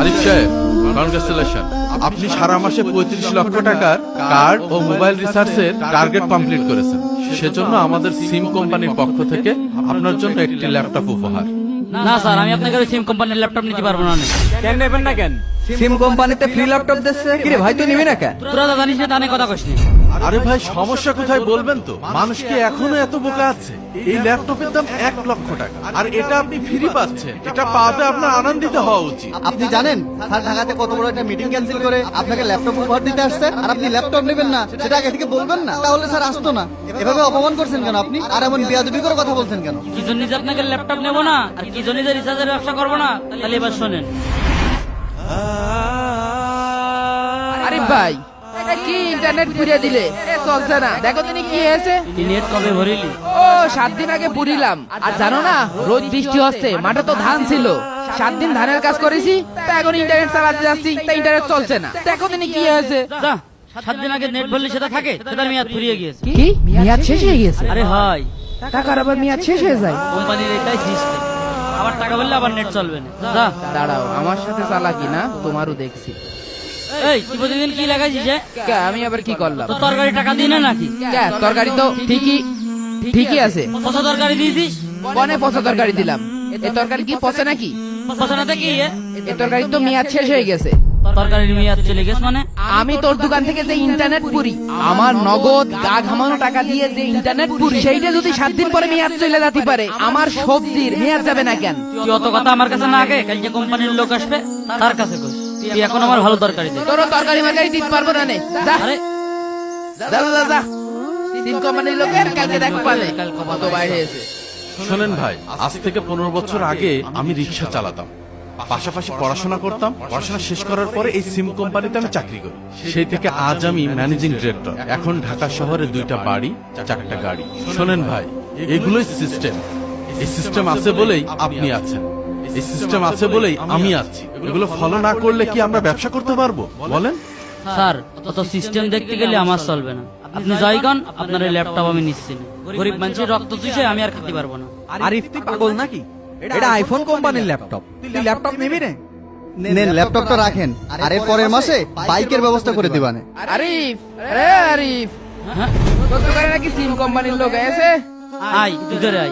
আরিফ সাহেব, কনগ্রাচুলেশন, আপনি সারা মাসে 35 লক্ষ টাকার কার্ড ও মোবাইল রিচার্জের টার্গেট কমপ্লিট করেছেন। সেজন্য আমাদের সিম কোম্পানির পক্ষ থেকে আপনার জন্য একটি ল্যাপটপ উপহার। না স্যার, আমি আপনাকে সিম কোম্পানির ল্যাপটপ নিতে পারবো না। কেন নেবেন না কেন? সিম কোম্পানিতে ফ্রি ল্যাপটপ দিচ্ছে। কি রে ভাই, তুই নিবি না কেন? তোরা তো জানিস না, তানে কথা কইনি। আরে ভাই, সমস্যা কোথায় বলবেন তো? মানুষ কি এখনো এত বোকা আছে? এই ল্যাপটপের দাম 1 লক্ষ টাকা, আর এটা আপনি ফ্রি পাচ্ছেন। এটা পাওয়াতে আপনার আনন্দিত হওয়া উচিত। আপনি জানেন স্যার ঢাকাতে কত বড় একটা মিটিং ক্যান্সেল করে আপনাকে ল্যাপটপ উপহার দিতে আসছে, আর আপনি ল্যাপটপ নেবেন না সেটা আগে থেকে বলবেন না? তাহলে স্যার আসতো না। এভাবে অপমান করছেন কেন আপনি? আর এমন বেয়াদবি করে কথা বলছেন কেন? কি জন্য যে আপনাকে ল্যাপটপ নেবো না, আর কি জন্য যে রিচার্জের ব্যবসা করবো না, তাহলে এবার শোনেন। আরে ভাই, এটা কি ইন্টারনেট পুড়িয়ে দিলে? চলছে না, দেখো তিনি কি হয়েছে। নেট কবে ভরিলি? ও 7 দিন আগে পুরিলাম। আর জানো না, রোজ বৃষ্টি হচ্ছে, মাঠে তো ধান ছিল। 7 দিন ধানের কাজ করেছি, তা এখন ইন্টারনেট চালাতে যাচ্ছি, তা ইন্টারনেট চলছে না। দেখো তিনি কি হয়েছে। যা, 7 দিন আগে নেট ভরলি সেটা থাকে, সেটার মেয়াদ ফুরিয়ে গিয়েছে। কি মেয়াদ শেষ হয়ে গেছে? আরে হয়, টাকার আবার মেয়াদ শেষ হয়ে যায়? কোম্পানির এটাই সিস্টেম। আবার টাকা বললে আবার নেট চলবে না। যা। দাঁড়াও, আমার সাথে চালাকি না, তোমারও দেখছি। এই, তুই প্রতিদিন কি লাগাইছিস? কে, আমি আবার কি করলাম? তো তরকারি টাকা দিয়ে না নাকি? কে, তরকারি তো ঠিকই আছে। পচা তরকারি দিয়েছিস? বনে পচা তরকারি দিলাম। এই তরকারি কি পচে নাকি? পচানাতে কি? এই তরকারি তো মেয়াদ শেষ হয়ে গেছে। তরকারির মেয়াদ চলে গেছে মানে? আমি তোর দোকান থেকে যে ইন্টারনেট পুরি, আমার নগদ গা ঘামানো টাকা দিয়ে যে ইন্টারনেট পুরি, সেইটা যদি 7 দিন পরে মেয়াদ চলে যেতে পারে, আমার সবজির মেয়াদ যাবে না কেন? তুই অত কথা আমার কাছে না আগে, কালকে কোম্পানির লোক আসবে, তার কাছে কইস। তুই এখন আমার ভালো তরকারি দে। তোরও তরকারি মারকারি দিতে পারবো না নে। যা, আরে যা। তিন কোম্পানির লোকের কালকে দেখ পালে কত বাইরে এসে। শোনেন ভাই, আজ থেকে 15 বছর আগে আমি রিক্সা চালাতাম, পাশাপাশি পড়াশোনা করতাম। পড়াশোনা শেষ করার পরে এই সিম কোম্পানিতে আমি চাকরি করি। সেই থেকে আজ আমি ম্যানেজিং ডিরেক্টর। এখন ঢাকা শহরে 2টা বাড়ি, 4টা গাড়ি। শোনেন ভাই, এগুলোই সিস্টেম। এই সিস্টেম আছে বলেই আপনি আছেন, এই সিস্টেম আছে বলেই আমি আছি। এগুলো ফলো না করলে কি আমরা ব্যবসা করতে পারবো বলেন? স্যার, অত সিস্টেম দেখতে গেলে আমার চলবে না। আপনি যাইগান, আপনার এই ল্যাপটপ আমি নিচ্ছি না। গরিব মানুষের রক্ত চুষে আমি আর খেতে পারবো না। আরিফ, তুই পাগল নাকি? এটা আইফোন কোম্পানির ল্যাপটপ। তুই ল্যাপটপ নিবি না? নেন ল্যাপটপটা রাখেন, আর এর পরের মাসে বাইকের ব্যবস্থা করে দিবানে। আরিফ, আরিফ, হ্যাঁ, তোর দোকানে নাকি সিম কোম্পানির লোক এসে? আই ভিতরে আই।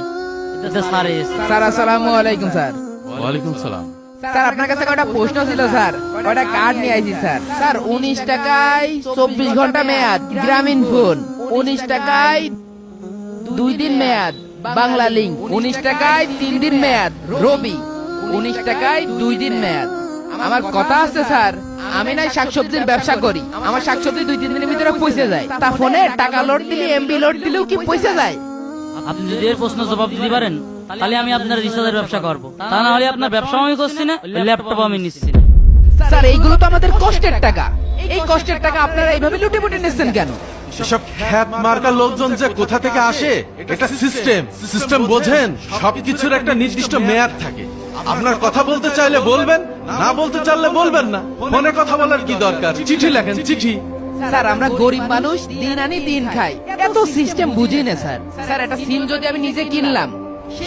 এটা স্যার এসে। স্যার, আসসালামু আলাইকুম স্যার। ওয়ালাইকুম সালাম। স্যার, আপনার কাছে কয়টা প্রশ্ন ছিল স্যার, কয়টা কার্ড নিয়ে আইছি স্যার। স্যার, 19 টাকায় 24 ঘন্টা মেয়াদ গ্রামীণ ফোন, 19 টাকায় 2 দিন মেয়াদ বাংলা লিংক, 19 টাকায় 3 দিন মেয়াদ রবি, 19 টাকায় 2 দিন মেয়াদ। আমার কথা আছে স্যার, আমি নাই শাকসবজির ব্যবসা করি, আমার শাকসবজি 2-3 দিনের ভিতরে পৌঁছে যায়। তা ফোনে টাকা লোড দিলে, এমবি লোড দিলেও কি পৌঁছে যায়? আপনি যদি এর প্রশ্ন জবাব দিতে পারেন, তাহলে আমি আপনার রিচার্জের ব্যবসা করবো। তা না হলে আপনার ব্যবসা আমি করছি না, ল্যাপটপ আমি নিচ্ছি না। স্যার, এইগুলো তো আমাদের কষ্টের টাকা। এই কষ্টের টাকা আপনারা এইভাবে লুটে পুটে নিচ্ছেন কেন? এসব খ্যাত মার্কা লোকজন যে কোথা থেকে আসে, এটা সিস্টেম। সিস্টেম বোঝেন? সবকিছুর একটা নির্দিষ্ট মেয়াদ থাকে। আপনার কথা বলতে চাইলে বলবেন, না বলতে চাইলে বলবেন না। ফোনে কথা বলার কি দরকার? চিঠি লেখেন, চিঠি। স্যার, আমরা গরিব মানুষ, দিন আনি দিন খাই, এত সিস্টেম বুঝি না স্যার। স্যার, একটা সিম যদি আমি নিজে কিনলাম,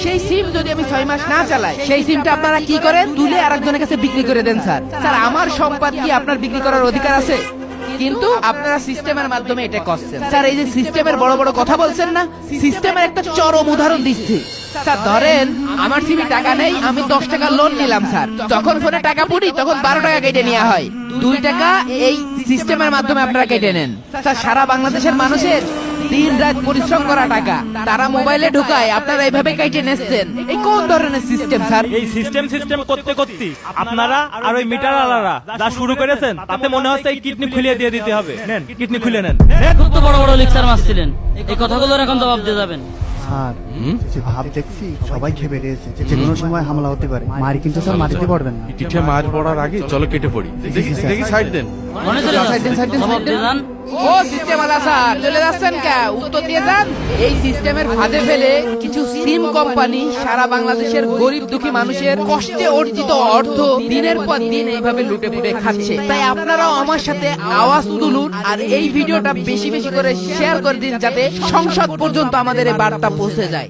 সেই সিম যদি আমি 6 মাস না চালাই, সেই সিমটা আপনারা কি করেন? তুলে আরেকজনের কাছে বিক্রি করে দেন স্যার। স্যার, আমার সম্পদ কি আপনার বিক্রি করার অধিকার আছে? কিন্তু আপনারা সিস্টেমের মাধ্যমে এটা করছেন। স্যার, এই যে সিস্টেমের বড় বড় কথা বলছেন না, সিস্টেমের একটা চরম উদাহরণ দিচ্ছি। স্যার, ধরেন আমার সিমে টাকা নেই, আমি 10 টাকা লোন নিলাম স্যার। যখন ফোনে টাকা পুরি তখন 12 টাকা কেটে নেওয়া হয়, 2 টাকা এই সিস্টেমের মাধ্যমে আপনারা কেটে নেন। স্যার, সারা বাংলাদেশের মানুষের দিন রাত পরিশ্রম করা টাকা তারা মোবাইলে ঢুকায়, আপনারা এইভাবে কেটে নিচ্ছেন। এই কোন ধরনের সিস্টেম স্যার? এই সিস্টেম করতে করতে আপনারা আর ওই মিটার আলারা যা শুরু করেছেন, তাতে মনে হচ্ছে এই কিডনি খুলিয়ে দিয়ে দিতে হবে। নেন, কিডনি খুলে নেন। খুব তো বড় বড় লেকচার মারছিলেন, এই কথাগুলোর এখন জবাব দিয়ে যাবেন। স্যার, যে ভাব দেখছি সবাই খেয়ে বেরিয়েছে, যে কোনো সময় হামলা হতে পারে। মারি কিন্তু স্যার মারিতে পারবেন না। পিঠে মার পড়ার আগে চলো কেটে পড়ি। দেখি সাইড দেন। মনে চলে যাচ্ছে, জবাব দিয়ে যান। ও সিস্টেম আলা স্যার, চলে যাচ্ছেন কে? উত্তর দিয়ে যান। এই সিস্টেমের ফাঁদে ফেলে কিছু সিম কোম্পানি সারা বাংলাদেশের গরিব দুঃখী মানুষের কষ্টে অর্জিত অর্থ দিনের পর দিন এইভাবে লুটে পুটে খাচ্ছে। তাই আপনারাও আমার সাথে আওয়াজ তুলুন, আর এই ভিডিওটা বেশি বেশি করে শেয়ার করে দিন, যাতে সংসদ পর্যন্ত আমাদের এই বার্তা পৌঁছে যায়।